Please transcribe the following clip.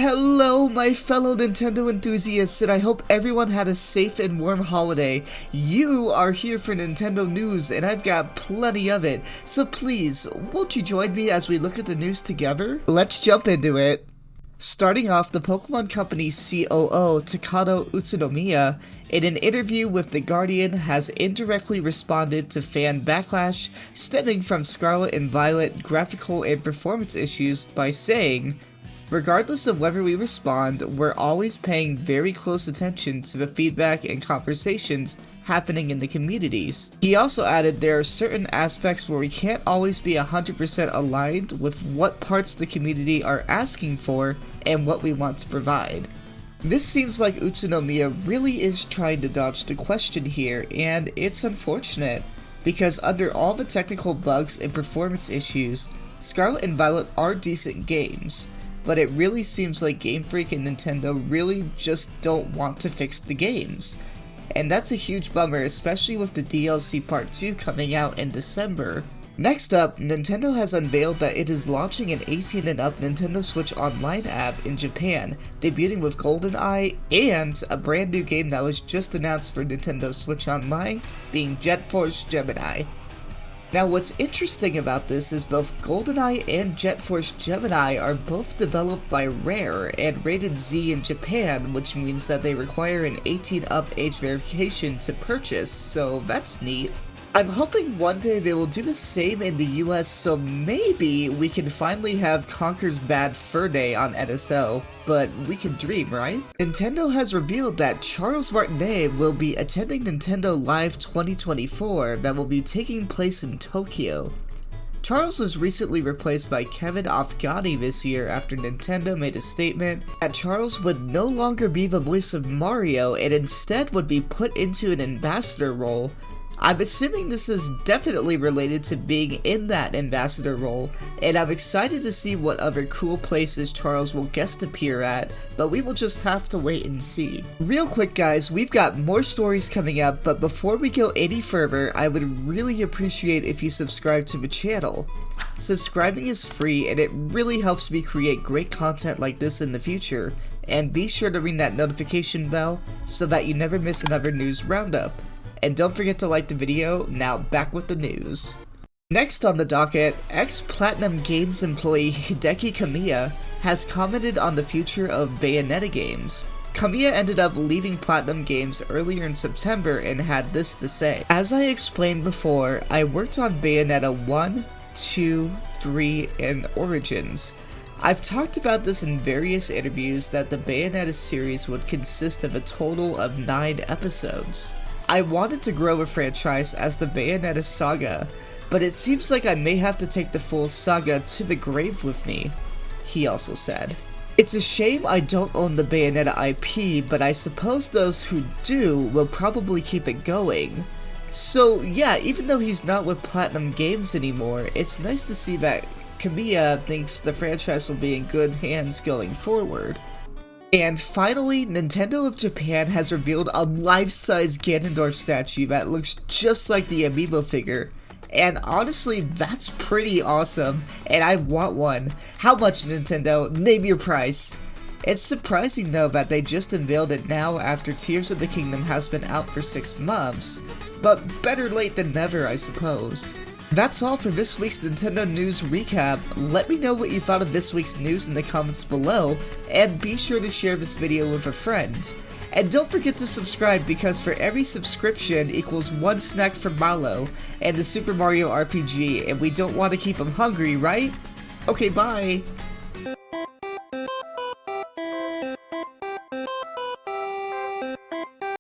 Hello my fellow Nintendo enthusiasts, and I hope everyone had a safe and warm holiday. You are here for Nintendo news and I've got plenty of it, so please, won't you join me as we look at the news together? Let's jump into it. Starting off, the Pokemon Company's COO, Takano Utsunomiya, in an interview with The Guardian, has indirectly responded to fan backlash stemming from Scarlet and Violet graphical and performance issues by saying, "Regardless of whether we respond, we're always paying very close attention to the feedback and conversations happening in the communities." He also added there are certain aspects where we can't always be 100% aligned with what parts the community are asking for and what we want to provide. This seems like Utsunomiya really is trying to dodge the question here, and it's unfortunate, because under all the technical bugs and performance issues, Scarlet and Violet are decent games. But it really seems like Game Freak and Nintendo really just don't want to fix the games. And that's a huge bummer, especially with the DLC Part 2 coming out in December. Next up, Nintendo has unveiled that it is launching an 18 and up Nintendo Switch Online app in Japan, debuting with GoldenEye and a brand new game that was just announced for Nintendo Switch Online, being Jet Force Gemini. Now what's interesting about this is both GoldenEye and Jet Force Gemini are both developed by Rare and rated Z in Japan, which means that they require an 18 up age verification to purchase, so that's neat. I'm hoping one day they will do the same in the US, so maybe we can finally have Conker's Bad Fur Day on NSO, but we can dream, right? Nintendo has revealed that Charles Martinet will be attending Nintendo Live 2024 that will be taking place in Tokyo. Charles was recently replaced by Kevin Afghani this year after Nintendo made a statement that Charles would no longer be the voice of Mario and instead would be put into an ambassador role. I'm assuming this is definitely related to being in that ambassador role, and I'm excited to see what other cool places Charles will guest appear at, but we will just have to wait and see. Real quick guys, we've got more stories coming up, but before we go any further, I would really appreciate if you subscribe to the channel. Subscribing is free and it really helps me create great content like this in the future, and be sure to ring that notification bell so that you never miss another news roundup. And don't forget to like the video. Now back with the news. Next on the docket, ex-Platinum Games employee Hideki Kamiya has commented on the future of Bayonetta games. Kamiya ended up leaving Platinum Games earlier in September and had this to say. "As I explained before, I worked on Bayonetta 1, 2, 3, and Origins. I've talked about this in various interviews that the Bayonetta series would consist of a total of 9 episodes. I wanted to grow a franchise as the Bayonetta saga, but it seems like I may have to take the full saga to the grave with me," he also said. "It's a shame I don't own the Bayonetta IP, but I suppose those who do will probably keep it going." So yeah, even though he's not with Platinum Games anymore, it's nice to see that Kamiya thinks the franchise will be in good hands going forward. And finally, Nintendo of Japan has revealed a life-size Ganondorf statue that looks just like the amiibo figure. And honestly, that's pretty awesome, and I want one. How much, Nintendo? Name your price. It's surprising though that they just unveiled it now after Tears of the Kingdom has been out for 6 months, but better late than never, I suppose. That's all for this week's Nintendo News Recap. Let me know what you thought of this week's news in the comments below, and be sure to share this video with a friend. And don't forget to subscribe, because for every subscription equals 1 snack from Malo and the Super Mario RPG, and we don't want to keep them hungry, right? Okay, bye!